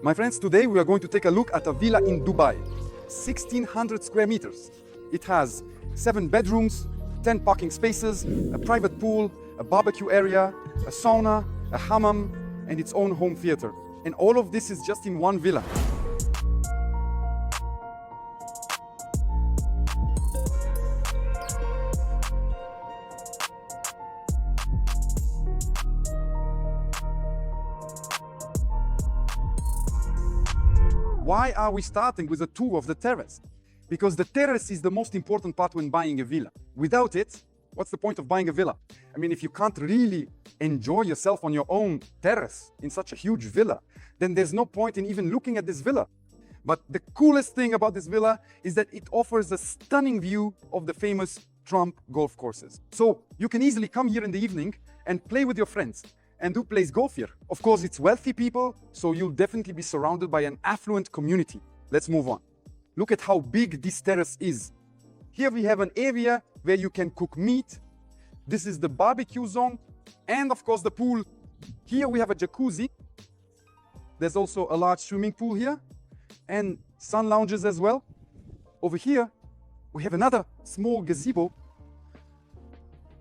My friends, today we are going to take a look at a villa in Dubai. 1,600 square meters. It has 7 bedrooms, 10 parking spaces, a private pool, a barbecue area, a sauna, a hammam, and its own home theater. And all of this is just in one villa. Why are we starting with a tour of the terrace? Because the terrace is the most important part when buying a villa. Without it, what's the point of buying a villa? I mean, if you can't really enjoy yourself on your own terrace in such a huge villa, then there's no point in even looking at this villa. But the coolest thing about this villa is that it offers a stunning view of the famous Trump golf courses. So you can easily come here in the evening and play with your friends. And who plays golf here? Of course, it's wealthy people, so you'll definitely be surrounded by an affluent community. Let's move on. Look at how big this terrace is. Here we have an area where you can cook meat. This is the barbecue zone, and of course the pool. Here we have a jacuzzi. There's also a large swimming pool here, and sun lounges as well. Over here, we have another small gazebo.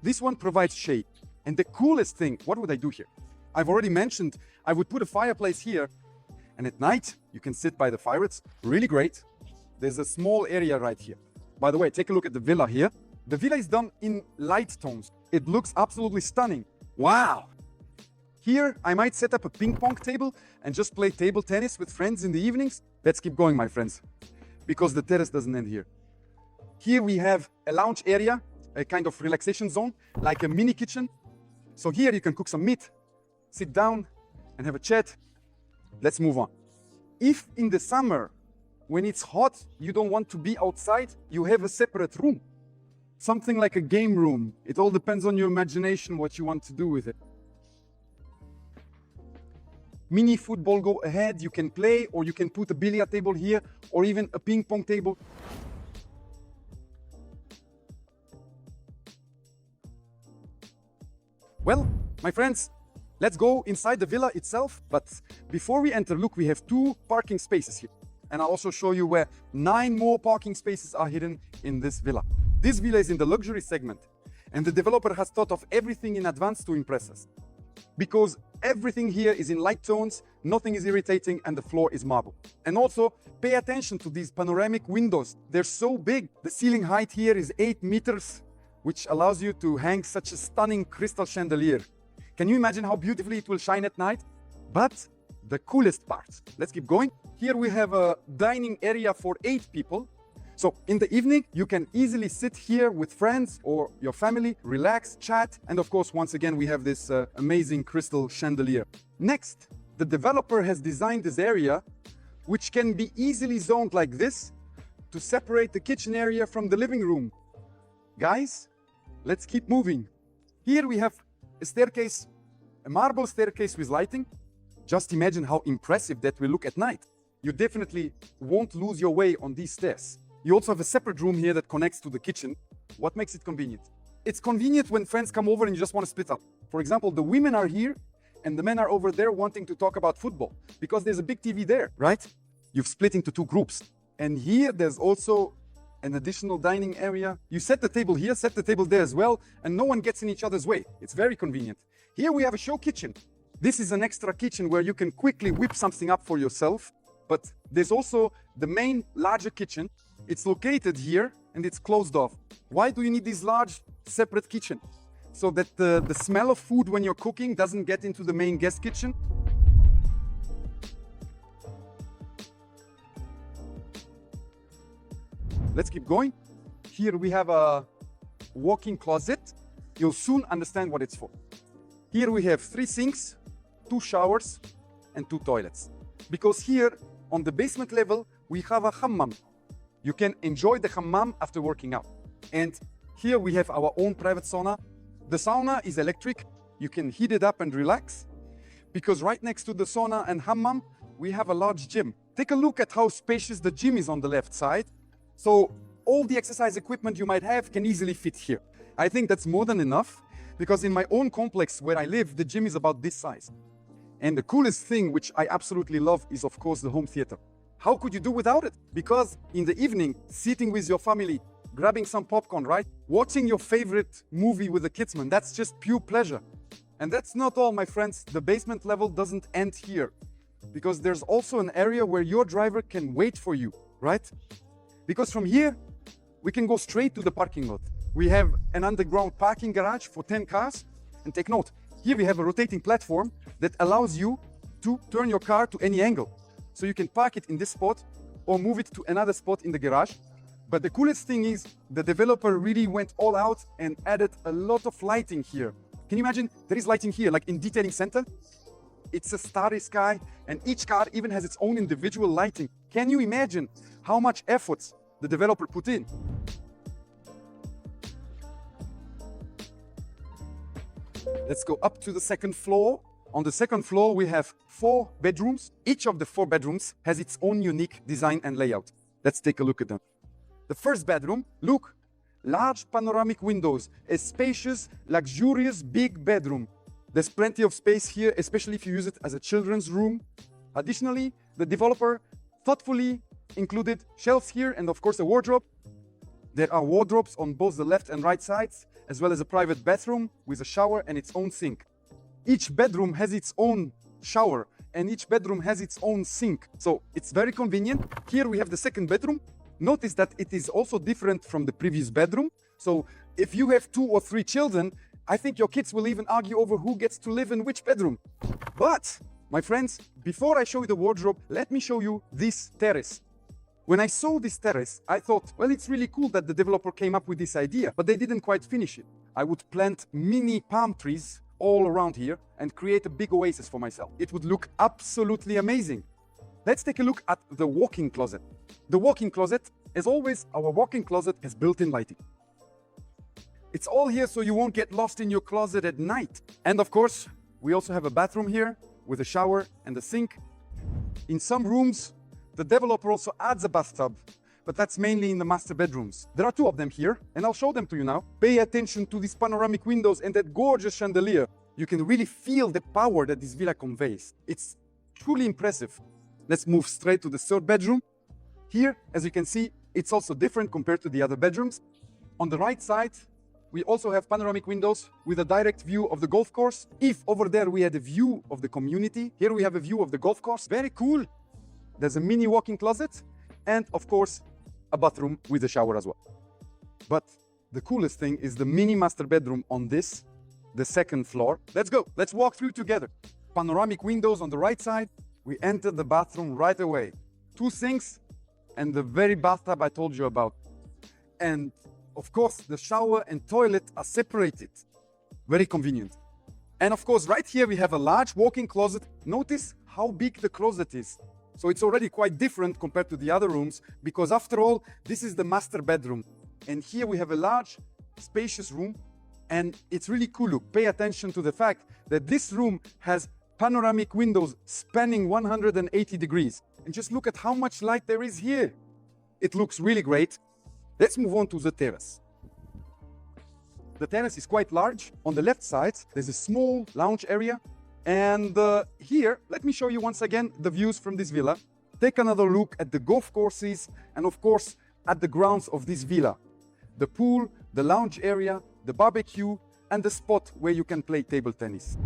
This one provides shade. And the coolest thing, what would I do here? I've already mentioned I would put a fireplace here, and at night you can sit by the fire. It's really great. There's a small area right here. By the way, take a look at the villa here. The villa is done in light tones. It looks absolutely stunning. Wow! Here I might set up a ping pong table and just play table tennis with friends in the evenings. Let's keep going, my friends, because the terrace doesn't end here. Here we have a lounge area, a kind of relaxation zone, like a mini kitchen. So here you can cook some meat, sit down and have a chat. Let's move on. If in the summer, when it's hot, you don't want to be outside, you have a separate room. Something like a game room. It all depends on your imagination, what you want to do with it. Mini football go ahead, you can play, or you can put a billiard table here, or even a ping pong table. Well, my friends, let's go inside the villa itself. But before we enter, look, we have 2 parking spaces here. And I'll also show you where 9 more parking spaces are hidden in this villa. This villa is in the luxury segment. And the developer has thought of everything in advance to impress us. Because everything here is in light tones, nothing is irritating, and the floor is marble. And also, pay attention to these panoramic windows. They're so big. The ceiling height here is 8 meters. Which allows you to hang such a stunning crystal chandelier. Can you imagine how beautifully it will shine at night? But the coolest part, let's keep going. Here we have a dining area for 8 people. So in the evening, you can easily sit here with friends or your family, relax, chat. And of course, once again, we have this amazing crystal chandelier. Next, the developer has designed this area, which can be easily zoned like this to separate the kitchen area from the living room. Guys, let's keep moving. Here we have a staircase, a marble staircase with lighting. Just imagine how impressive that will look at night. You definitely won't lose your way on these stairs. You also have a separate room here that connects to the kitchen. What makes it convenient? It's convenient when friends come over and you just want to split up. For example, the women are here and the men are over there wanting to talk about football because there's a big TV there, right? You've split into 2 groups. And here there's also an additional dining area. You set the table here, set the table there as well, and no one gets in each other's way. It's very convenient. Here we have a show kitchen. This is an extra kitchen where you can quickly whip something up for yourself. But there's also the main larger kitchen. It's located here and it's closed off. Why do you need this large separate kitchen? So that the smell of food when you're cooking doesn't get into the main guest kitchen. Let's keep going. Here we have a walk-in closet. You'll soon understand what it's for. Here we have 3 sinks, 2 showers, and 2 toilets. Because here, on the basement level, we have a hammam. You can enjoy the hammam after working out. And here we have our own private sauna. The sauna is electric. You can heat it up and relax. Because right next to the sauna and hammam, we have a large gym. Take a look at how spacious the gym is on the left side. So all the exercise equipment you might have can easily fit here. I think that's more than enough because in my own complex where I live, the gym is about this size. And the coolest thing, which I absolutely love, is of course the home theater. How could you do without it? Because in the evening, sitting with your family, grabbing some popcorn, right? Watching your favorite movie with the kids, man, that's just pure pleasure. And that's not all, my friends. The basement level doesn't end here, because there's also an area where your driver can wait for you, right? Because from here, we can go straight to the parking lot. We have an underground parking garage for 10 cars. And take note, here we have a rotating platform that allows you to turn your car to any angle. So you can park it in this spot or move it to another spot in the garage. But the coolest thing is the developer really went all out and added a lot of lighting here. Can you imagine? There is lighting here, like in detailing center. It's a starry sky, and each car even has its own individual lighting. Can you imagine how much effort the developer put in? Let's go up to the second floor. On the second floor, we have 4 bedrooms. Each of the 4 bedrooms has its own unique design and layout. Let's take a look at them. The first bedroom, look, large panoramic windows, a spacious, luxurious, big bedroom. There's plenty of space here, especially if you use it as a children's room. Additionally, the developer thoughtfully included shelves here and of course a wardrobe. There are wardrobes on both the left and right sides, as well as a private bathroom with a shower and its own sink. Each bedroom has its own shower and each bedroom has its own sink. So it's very convenient. Here we have the second bedroom. Notice that it is also different from the previous bedroom. So if you have 2 or 3 children, I think your kids will even argue over who gets to live in which bedroom. But, my friends, before I show you the wardrobe, let me show you this terrace. When I saw this terrace, I thought, well, it's really cool that the developer came up with this idea, but they didn't quite finish it. I would plant mini palm trees all around here and create a big oasis for myself. It would look absolutely amazing. Let's take a look at the walk-in closet. The walk-in closet, as always, our walk-in closet has built-in lighting. It's all here so you won't get lost in your closet at night. And of course, we also have a bathroom here with a shower and a sink. In some rooms, the developer also adds a bathtub, but that's mainly in the master bedrooms. There are 2 of them here, and I'll show them to you now. Pay attention to these panoramic windows and that gorgeous chandelier. You can really feel the power that this villa conveys. It's truly impressive. Let's move straight to the third bedroom. Here, as you can see, it's also different compared to the other bedrooms. On the right side, we also have panoramic windows with a direct view of the golf course. If over there we had a view of the community, here we have a view of the golf course. Very cool. There's a mini walk-in closet and of course a bathroom with a shower as well. But the coolest thing is the mini master bedroom on this, the second floor. Let's go. Let's walk through together. Panoramic windows on the right side. We enter the bathroom right away. 2 sinks and the very bathtub I told you about. And of course, the shower and toilet are separated. Very convenient. And of course, right here we have a large walk-in closet. Notice how big the closet is. So it's already quite different compared to the other rooms, because after all, this is the master bedroom. And here we have a large, spacious room. And it's really cool. Look, pay attention to the fact that this room has panoramic windows spanning 180 degrees. And just look at how much light there is here. It looks really great. Let's move on to the terrace. The terrace is quite large. On the left side, there's a small lounge area. And here, let me show you once again the views from this villa. Take another look at the golf courses and of course at the grounds of this villa. The pool, the lounge area, the barbecue, and the spot where you can play table tennis.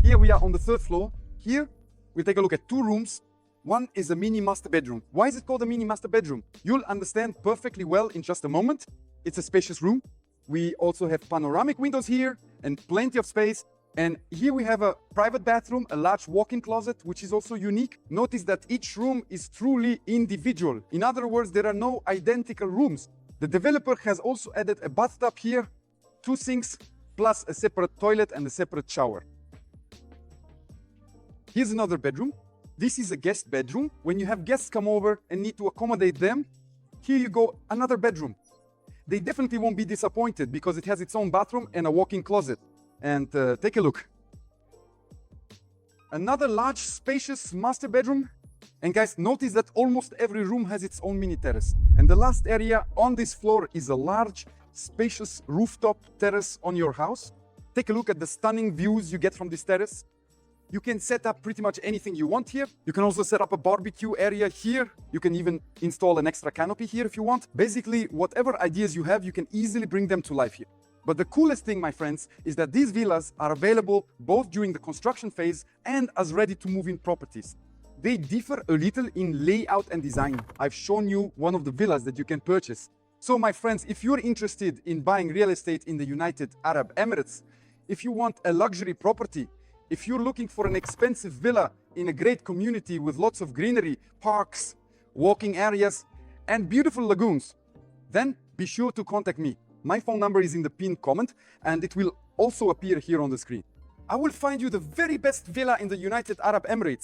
Here we are on the 3rd floor. Here we take a look at 2 rooms. One is a mini master bedroom. Why is it called a mini master bedroom? You'll understand perfectly well in just a moment. It's a spacious room. We also have panoramic windows here and plenty of space. And here we have a private bathroom, a large walk-in closet, which is also unique. Notice that each room is truly individual. In other words, there are no identical rooms. The developer has also added a bathtub here, 2 sinks, plus a separate toilet and a separate shower. Here's another bedroom. This is a guest bedroom. When you have guests come over and need to accommodate them, here you go, another bedroom. They definitely won't be disappointed because it has its own bathroom and a walk-in closet. And take a look. Another large, spacious master bedroom. And guys, notice that almost every room has its own mini terrace. And the last area on this floor is a large, spacious rooftop terrace on your house. Take a look at the stunning views you get from this terrace. You can set up pretty much anything you want here. You can also set up a barbecue area here. You can even install an extra canopy here if you want. Basically, whatever ideas you have, you can easily bring them to life here. But the coolest thing, my friends, is that these villas are available both during the construction phase and as ready-to-move-in properties. They differ a little in layout and design. I've shown you one of the villas that you can purchase. So, my friends, if you're interested in buying real estate in the United Arab Emirates, if you want a luxury property, if you're looking for an expensive villa in a great community with lots of greenery, parks, walking areas, and beautiful lagoons, then be sure to contact me. My phone number is in the pinned comment, and it will also appear here on the screen. I will find you the very best villa in the United Arab Emirates.